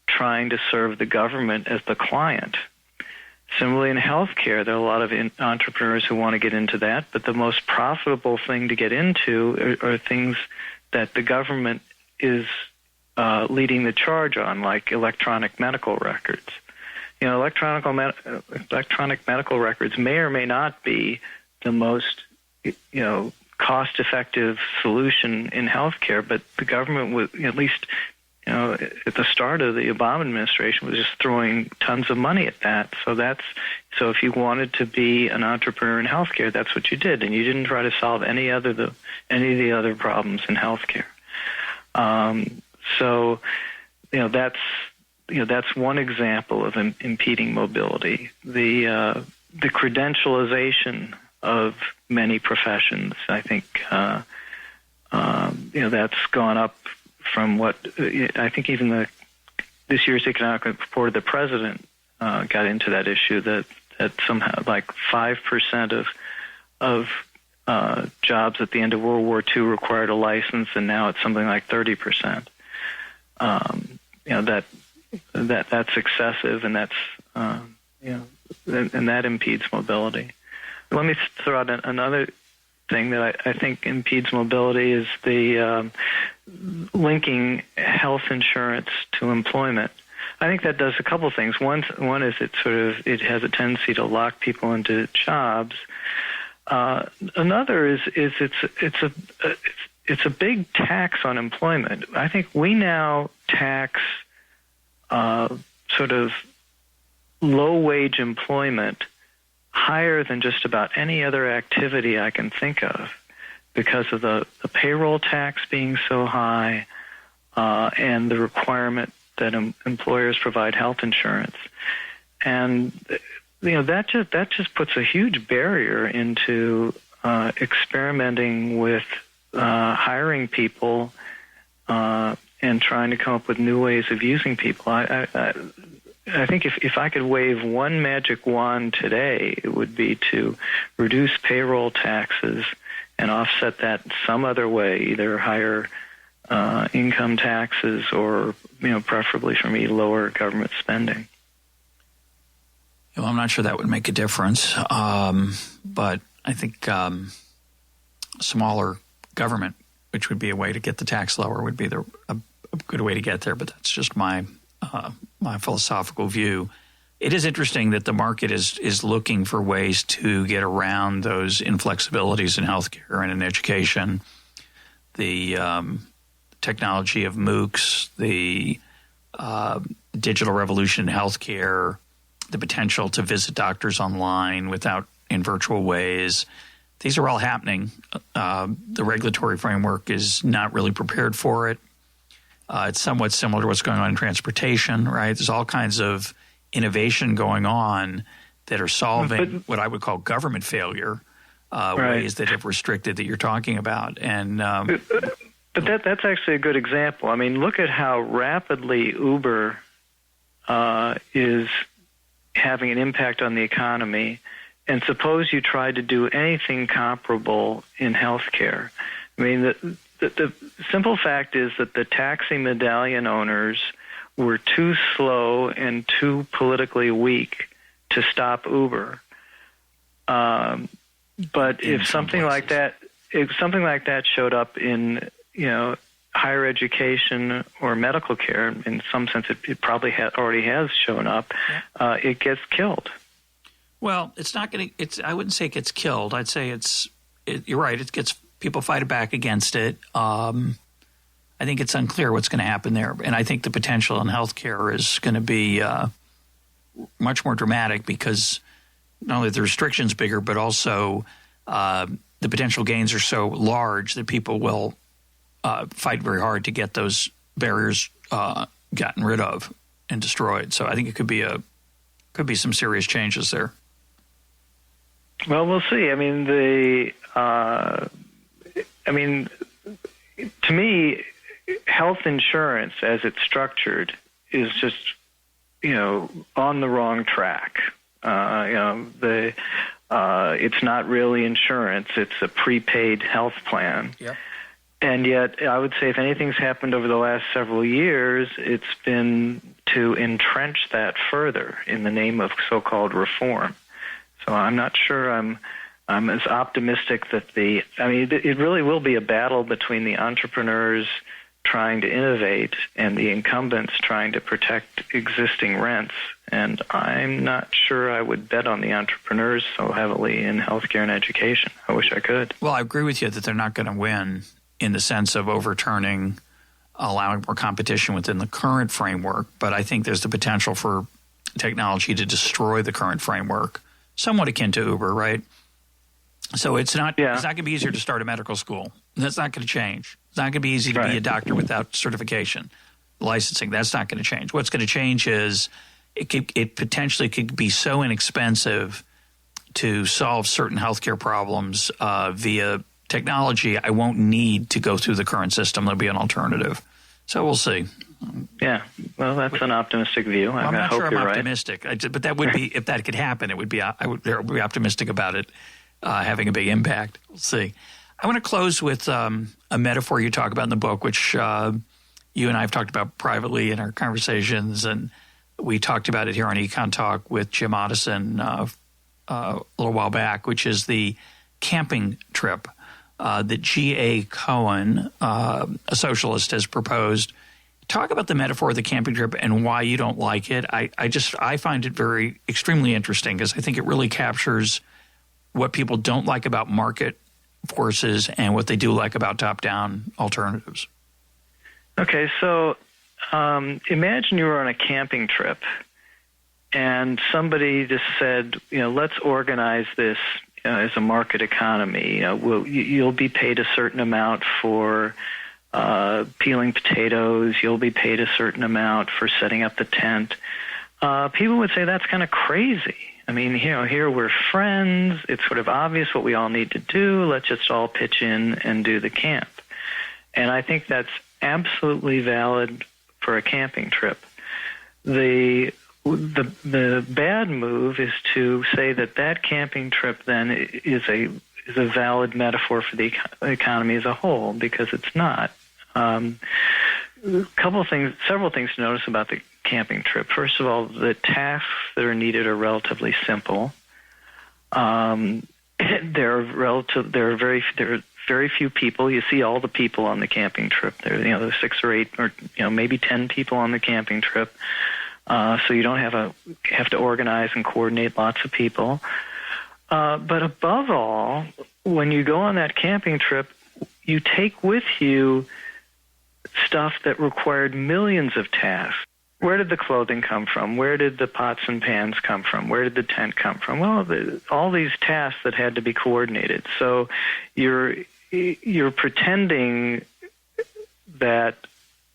trying to serve the government as the client. Similarly, in healthcare, there are a lot of entrepreneurs who want to get into that, but the most profitable thing to get into are things that the government is leading the charge on, like electronic medical records. Electronic medical records may or may not be the most, cost-effective solution in healthcare, but the government would, at least, at the start of the Obama administration, was just throwing tons of money at that. So if you wanted to be an entrepreneur in healthcare, that's what you did, and you didn't try to solve any of the other problems in healthcare. That's one example of impeding mobility. The credentialization of many professions, I think, that's gone up from what I think even this year's economic report, the president got into that issue that somehow like 5% of jobs at the end of World War II required a license, and now it's something like 30%. That's excessive, and that's and that impedes mobility. Let me throw out another thing that I think impedes mobility is the linking health insurance to employment. I think that does a couple things. One is it has a tendency to lock people into jobs. Another is it's a big tax on employment. I think we now tax sort of low-wage employment higher than just about any other activity I can think of because of the payroll tax being so high and the requirement that employers provide health insurance. And that just puts a huge barrier into experimenting with hiring people and trying to come up with new ways of using people. I think if I could wave one magic wand today, it would be to reduce payroll taxes and offset that some other way, either higher income taxes or, preferably for me, lower government spending.
Well, I'm not sure that would make a difference, but I think smaller government, which would be a way to get the tax lower, would be a good way to get there. But that's just my philosophical view. It is interesting that the market is looking for ways to get around those inflexibilities in healthcare and in education. The technology of MOOCs, the digital revolution in healthcare, the potential to visit doctors online in virtual ways. These are all happening. The regulatory framework is not really prepared for it. It's somewhat similar to what's going on in transportation, right? There's all kinds of innovation going on that are solving what I would call government failure, ways that have restricted that you're talking about. And
but that's actually a good example. I mean, look at how rapidly Uber is having an impact on the economy. And suppose you tried to do anything comparable in healthcare. I mean, the simple fact is that the taxi medallion owners were too slow and too politically weak to stop Uber. But if something like that showed up in higher education or medical care, in some sense it probably already has shown up, it gets killed.
Well, it's not going to. I wouldn't say it gets killed. I'd say you're right. It gets people fight back against it. I think it's unclear what's going to happen there, and I think the potential in healthcare is going to be much more dramatic because not only are the restrictions bigger, but also the potential gains are so large that people will fight very hard to get those barriers gotten rid of and destroyed. So I think it could be some serious changes there.
Well, we'll see. I mean, to me, health insurance as it's structured is just, on the wrong track. It's not really insurance; it's a prepaid health plan. Yep. And yet, I would say if anything's happened over the last several years, it's been to entrench that further in the name of so-called reform. So I'm not sure I'm as optimistic that it really will be a battle between the entrepreneurs trying to innovate and the incumbents trying to protect existing rents. And I'm not sure I would bet on the entrepreneurs so heavily in healthcare and education. I wish I could.
Well, I agree with you that they're not going to win in the sense of allowing more competition within the current framework. But I think there's the potential for technology to destroy the current framework, somewhat akin to Uber, right? So it's not going to be easier to start a medical school. That's not going to change. It's not going to be easy to be a doctor without certification, licensing. That's not going to change. What's going to change is it potentially could be so inexpensive to solve certain healthcare problems via technology. I won't need to go through the current system. There'll be an alternative. So we'll see.
Yeah, well, that's an optimistic view.
I'm not
sure
I'm optimistic, but that would be if that could happen. It would be I would be optimistic about it having a big impact. We'll see. I want to close with a metaphor you talk about in the book, which you and I have talked about privately in our conversations, and we talked about it here on EconTalk with Jim Otteson a little while back, which is the camping trip that G.A. Cohen, a socialist, has proposed. Talk about the metaphor of the camping trip and why you don't like it. I find it extremely interesting because I think it really captures what people don't like about market forces and what they do like about top-down alternatives.
Okay, so imagine you were on a camping trip and somebody just said, let's organize this as a market economy. You'll be paid a certain amount for peeling potatoes. You'll be paid a certain amount for setting up the tent. People would say that's kind of crazy. I mean, here we're friends. It's sort of obvious what we all need to do. Let's just all pitch in and do the camp. And I think that's absolutely valid for a camping trip. The bad move is to say that camping trip then is a valid metaphor for the economy as a whole, because it's not. Several things to notice about the camping trip. First of all, the tasks that are needed are relatively simple. There are very few people. You see all the people on the camping trip. There's 6 or 8 or maybe 10 people on the camping trip. So you don't have to organize and coordinate lots of people. But above all, when you go on that camping trip, you take with you stuff that required millions of tasks. Where did the clothing come from? Where did the pots and pans come from? Where did the tent come from? Well, all these tasks that had to be coordinated. So you're pretending that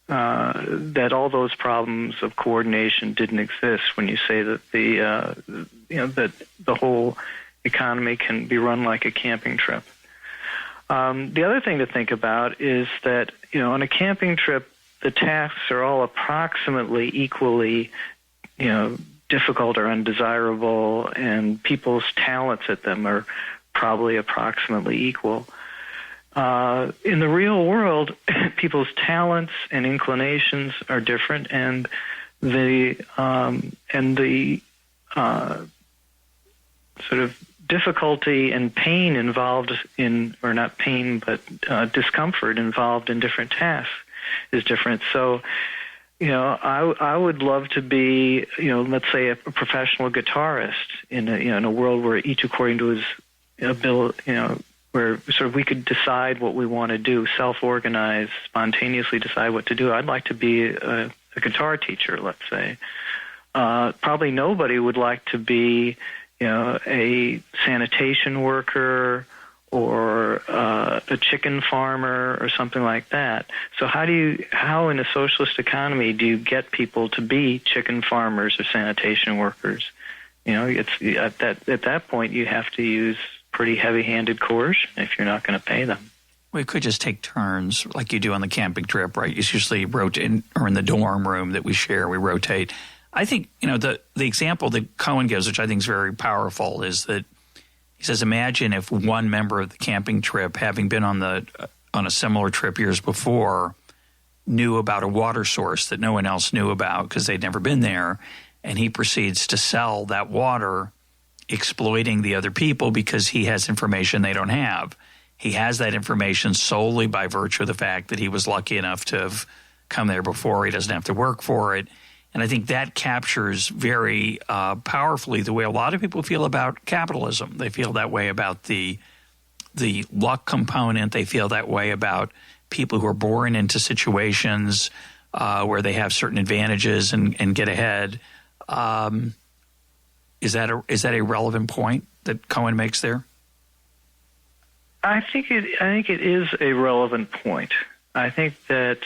all those problems of coordination didn't exist when you say that that the whole economy can be run like a camping trip. The other thing to think about is that on a camping trip, the tasks are all approximately equally, difficult or undesirable, and people's talents at them are probably approximately equal. In the real world, people's talents and inclinations are different, and the sort of difficulty and pain involved in, or not pain, but discomfort involved in different tasks is different. So, I would love to be, let's say a professional guitarist in a world where each according to his ability, where sort of we could decide what we want to do, self-organize, spontaneously decide what to do. I'd like to be a guitar teacher, let's say. Probably nobody would like to be, a sanitation worker or a chicken farmer or something like that. So how in a socialist economy do you get people to be chicken farmers or sanitation workers? It's at that point you have to use pretty heavy-handed coercion if you're not going to pay them.
We could just take turns like you do on the camping trip, right? You usually rotate, or in the dorm room that we share, we rotate. I think, the example that Cohen gives, which I think is very powerful, is that he says, imagine if one member of the camping trip, having been on a similar trip years before, knew about a water source that no one else knew about because they'd never been there, and he proceeds to sell that water, exploiting the other people because he has information they don't have. He has that information solely by virtue of the fact that he was lucky enough to have come there before. He doesn't have to work for it. And I think that captures very powerfully the way a lot of people feel about capitalism. They feel that way about the luck component. They feel that way about people who are born into situations where they have certain advantages and get ahead. Is that a relevant point that Cohen makes there?
I think it is a relevant point. I think that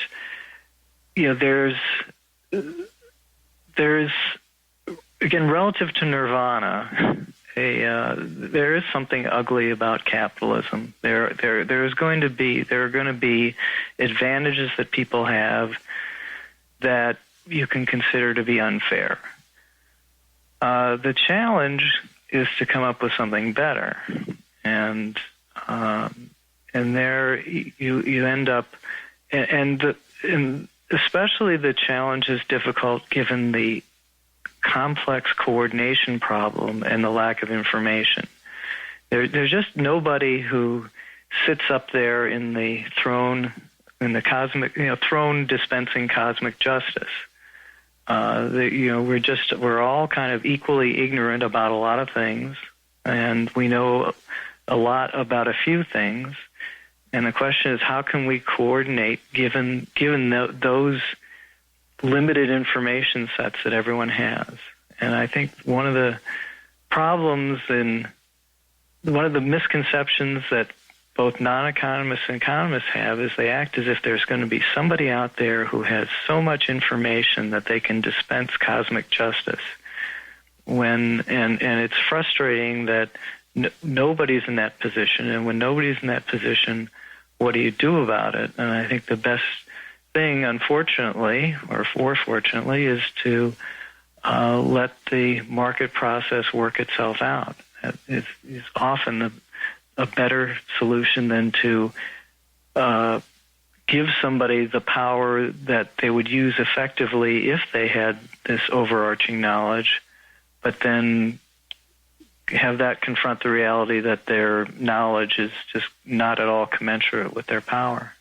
there's again, relative to nirvana, there is something ugly about capitalism. There are going to be advantages that people have that you can consider to be unfair. The challenge is to come up with something better, and there you end up, and especially the challenge is difficult given the complex coordination problem and the lack of information. There's just nobody who sits up there in the throne dispensing cosmic justice. We're all kind of equally ignorant about a lot of things, and we know a lot about a few things. And the question is, how can we coordinate given those limited information sets that everyone has? And I think one of the problems and one of the misconceptions that both non-economists and economists have is they act as if there's going to be somebody out there who has so much information that they can dispense cosmic justice. And it's frustrating that nobody's in that position, and when nobody's in that position, what do you do about it? And I think the best thing, unfortunately, or fortunately, is to let the market process work itself out. It's often a better solution than to give somebody the power that they would use effectively if they had this overarching knowledge, but then have that confront the reality that their knowledge is just not at all commensurate with their power.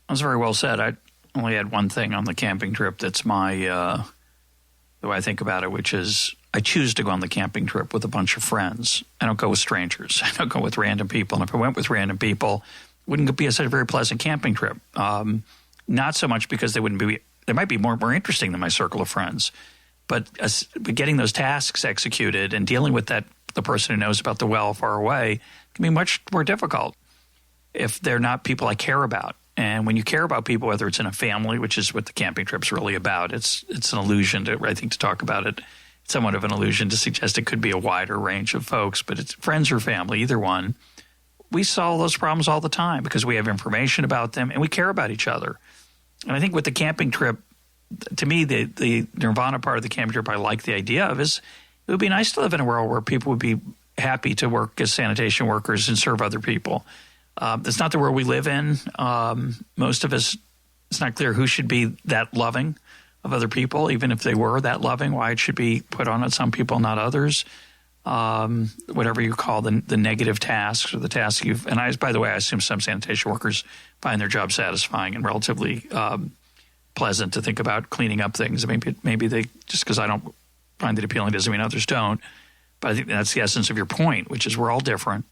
That's very well said. I only had one thing on the camping trip that's my the way I think about it, which is I choose to go on the camping trip with a bunch of friends. I don't go with strangers. I don't go with random people. And if I went with random people, it wouldn't be a very pleasant camping trip. Not so much because they might be more interesting than my circle of friends, but getting those tasks executed and dealing with the person who knows about the well far away can be much more difficult if they're not people I care about. And when you care about people, whether it's in a family, which is what the camping trip's really about, it's an illusion to talk about it. It's somewhat of an illusion to suggest it could be a wider range of folks, but it's friends or family, either one. We solve those problems all the time because we have information about them and we care about each other. And I think with the camping trip, to me, the nirvana part of the camping trip I like the idea of is it would be nice to live in a world where people would be happy to work as sanitation workers and serve other people. That's not the world we live in. Most of us, it's not clear who should be that loving of other people, even if they were that loving, why it should be put on some people, not others. Whatever you call the negative tasks or the tasks by the way, I assume some sanitation workers find their job satisfying and relatively pleasant to think about cleaning up things. Maybe they, just because I don't find it appealing doesn't mean others don't. But I think that's the essence of your point, which is we're all different.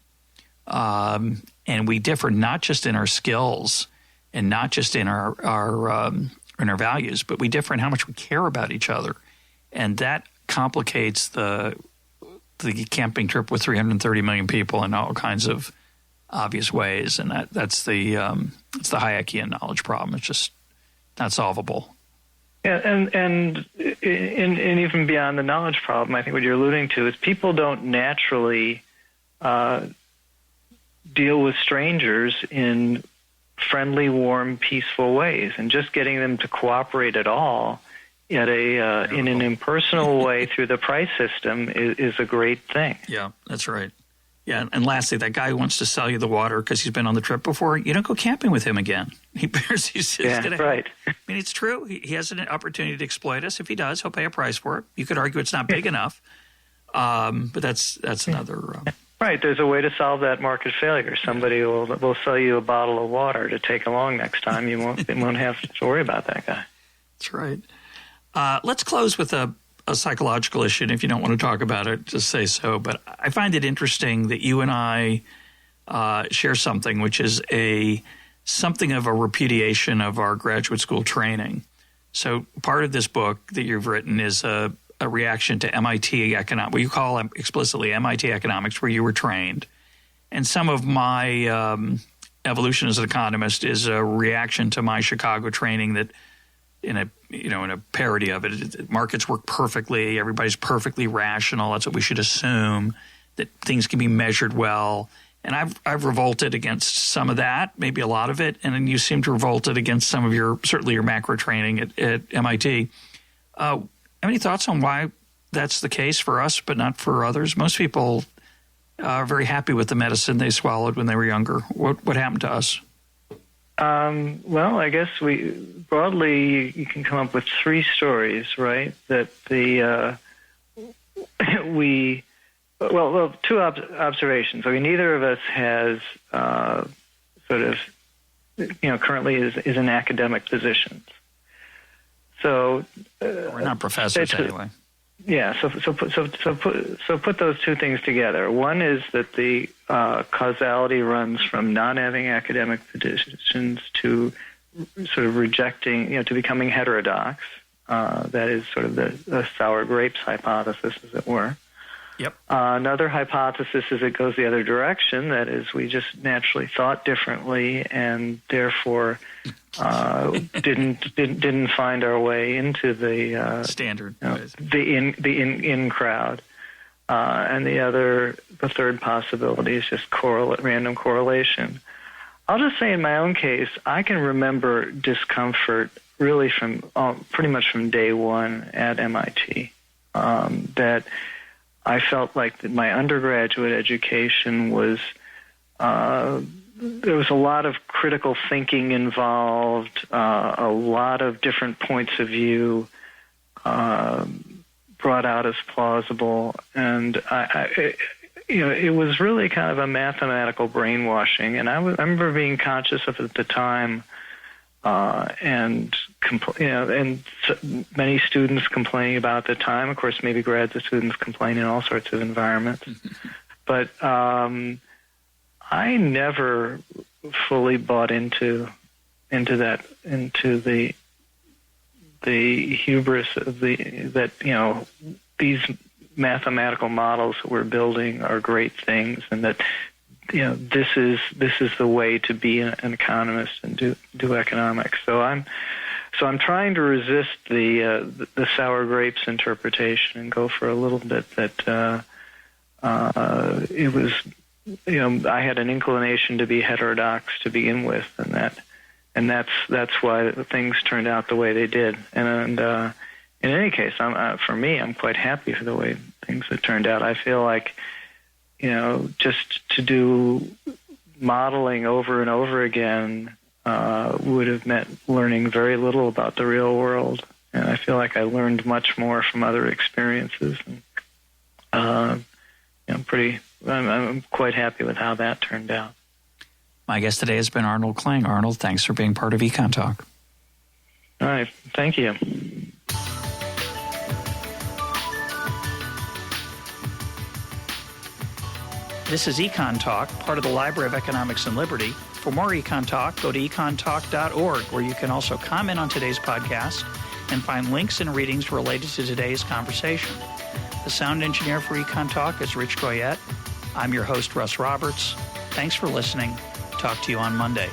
And we differ not just in our skills and not just in our values, but we differ in how much we care about each other. And that complicates the camping trip with 330 million people in all kinds of obvious ways. And that's the Hayekian knowledge problem. It's just not solvable.
Yeah, and even beyond the knowledge problem, I think what you're alluding to is people don't naturally deal with strangers in friendly, warm, peaceful ways, and just getting them to cooperate at all in an impersonal way through the price system is a great thing.
Yeah, that's right. Yeah, and lastly, that guy who wants to sell you the water because he's been on the trip before, you don't go camping with him again. Right. I mean, it's true. He has an opportunity to exploit us. If he does, he'll pay a price for it. You could argue it's not big enough, but that's another.
Right. There's a way to solve that market failure. Somebody will sell you a bottle of water to take along next time. You won't have to worry about that guy.
That's right. Let's close with a psychological issue. And if you don't want to talk about it, just say so. But I find it interesting that you and I share something, which is something of a repudiation of our graduate school training. So part of this book that you've written is a reaction to MIT economics, what you call explicitly MIT economics, where you were trained. And some of my evolution as an economist is a reaction to my Chicago training that in a parody of it, markets work perfectly, everybody's perfectly rational, that's what we should assume, that things can be measured well. And I've revolted against some of that, maybe a lot of it, and then you seem to revolted against some of certainly your macro training at MIT. Have any thoughts on why that's the case for us but not for others? Most people are very happy with the medicine they swallowed when they were younger. What happened to us?
Well, I guess broadly you can come up with three stories, right? That two observations. I mean, neither of us has currently is in academic positions. So
we're not professors anyway.
Yeah. So put those two things together. One is that the causality runs from not having academic positions to sort of rejecting, to becoming heterodox. That is sort of the sour grapes hypothesis, as it were.
Yep.
Another hypothesis is it goes the other direction. That is, we just naturally thought differently and therefore didn't find our way into the
standard,
the in crowd. And the third possibility is just random correlation. I'll just say in my own case, I can remember discomfort really from pretty much from day one at MIT. That I felt like that my undergraduate education was, there was a lot of critical thinking involved, a lot of different points of view brought out as plausible, and it was really kind of a mathematical brainwashing, and I remember being conscious of it at the time, and many students complaining about it at the time. Of course, maybe graduate students complain in all sorts of environments, but I never fully bought into the hubris of that these mathematical models that we're building are great things, and that this is the way to be an economist and do economics. So I'm trying to resist the sour grapes interpretation and go for a little bit that it was I had an inclination to be heterodox to begin with, and that's why things turned out the way they did. And in any case, for me, I'm quite happy for the way things have turned out. I feel like, just to do modeling over and over again would have meant learning very little about the real world. And I feel like I learned much more from other experiences. And, I'm quite happy with how that turned out.
My guest today has been Arnold Kling. Arnold, thanks for being part of EconTalk.
All right. Thank you.
This is EconTalk, part of the Library of Economics and Liberty. For more EconTalk, go to econtalk.org, where you can also comment on today's podcast and find links and readings related to today's conversation. The sound engineer for EconTalk is Rich Goyette. I'm your host, Russ Roberts. Thanks for listening. Talk to you on Monday.